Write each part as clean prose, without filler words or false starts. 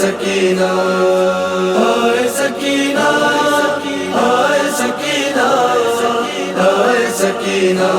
سکینہ آئے سکینہ آئے سکینہ آئے سکینہ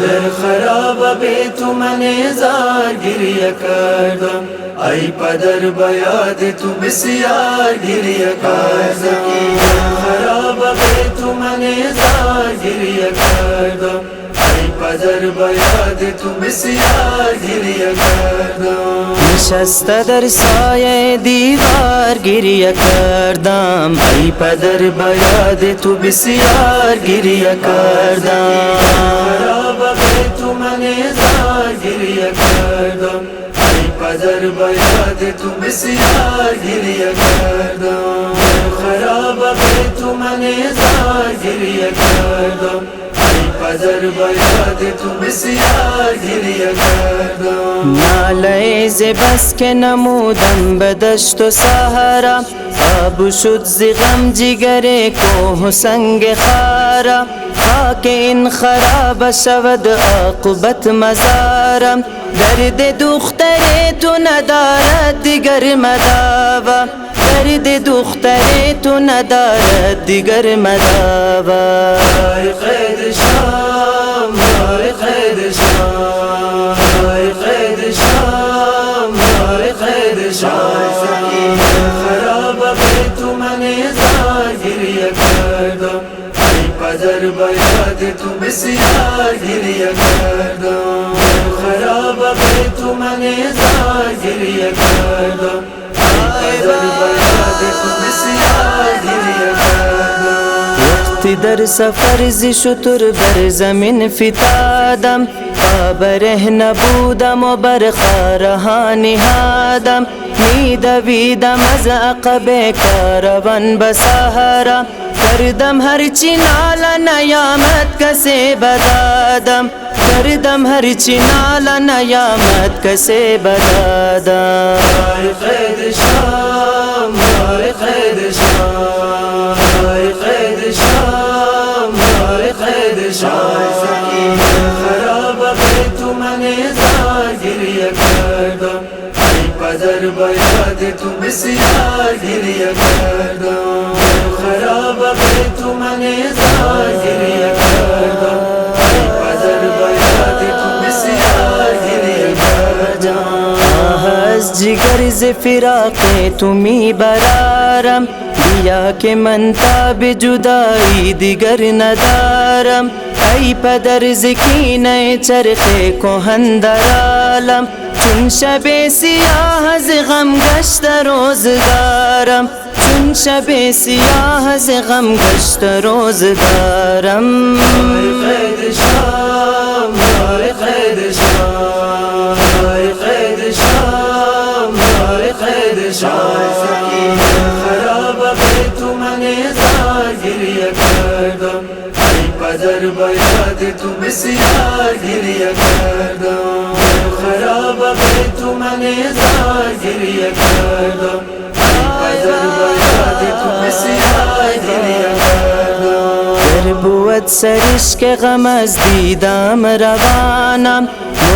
در خراب بیت من زار گریہ کردم ای پدر بیاد تو بسیار گریہ کردم خراب بیت من زار گریہ کردم ای پدر بیاد تو بسیار گریہ کردم نشسته در سایه دیوار گریه کردم ای پدر بیاد تو بسیار گریه کردم خراب بیت من زار گریه کردم ای پدر بیاد تو بسیار گریه کردم خراب بیت من زار گریه کردم ای پدر بیاد تو بسیار گریه کردم ناله ز بس که نمودم به دشت و صحرا آب شد ز غم جگر کوه و سنگ خارا خاک این خراب شود عاقبت مزارم درد دختر تو ندارد دیگر مداوا درد دختر تو ندارد دیگر مداوا ای قید شام ای قید شام ای قید شام ای قید شام خراب بیت من زار گریه کردم ای پدر بیاد تو بسیار گریه کردم خراب بیت من زار گریه کردم ای پدر بیاد تو بسیار گریه کردم وقتی در سفر ز شتر بر زمین فتادم پا بره نبودم و بر خارها نهادم میدویدم از عقب کاروان به صحرا کردم هرچی نال نیامد کسی بدادم کردم هرچی نال نیامد کسی بدادم ای قید شام ای قید شام ای قید شام ای قید شام خراب بیت من زار گریه کردم ای پدر بیاد تو بسیار گریه کردم خراب بیت من زار گریه کردم ای پدر بیاد تو بسیار گریه کردم از جگر ز فراق تو می برارم بیا که من تاب جدایی دیگر ندارم ای پدر ز کینه چرخ کهن در عالم چون شب سیاه از غم گشت روزگارم چون شب سیاه از غم گشت روزگارم ای قید شام ای قید شام ای قید شام ای قید شام خراب بیت من زار گریه کردم ای پدر بیاد تو بسیار گریه کردم خراب بیت من زار گریه کردم ای پدر بیاد تو بسیار گریه کردم در بود سرش که غم از دیدم روانم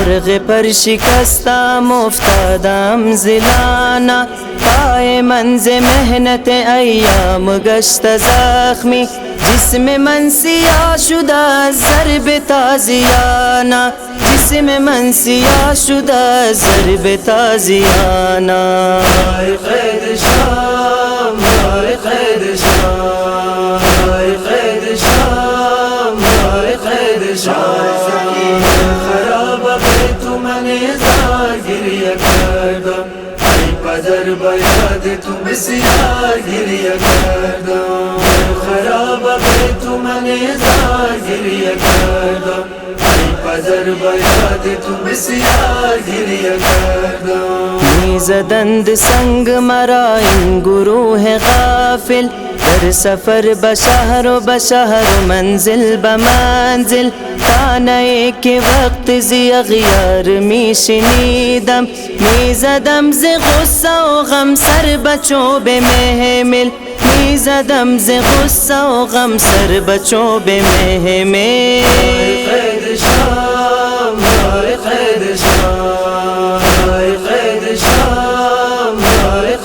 مرغ پر شکستم افتادم زلانه پای من ز مهنت ایام گشت زخمی جسم من سیاه شده از ضرب تازیانه جسم من سیاه شده از ضرب تازیانه ای قید شام ای قید شام ای قید شام ای قید شام خراب بیت من زار گریه کردم ای پدر بیاد تو بسیار گریه کردم خراب بیت من زار گریه کردم ای پدر بیاد تو بسیار گریه کردم میزدند سنگ مرا این گروه غافل در سفر به شهر و به شهر و منزل به منزل تانه که وقت زی اغیار می شنیدم میزدم ز غصه و غم سر به چوب محمل میزدم ز غصه و غم سر به چوب محمل ای قید شام ای قید شام ای قید شام ای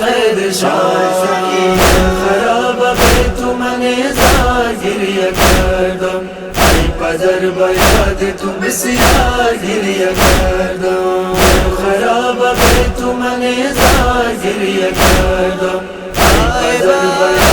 شام خراب بیت من زار گریه کردم ای پدر به یاد تو بسیار گریه کردم خراب بیت من زار گریه کردم ای پدر به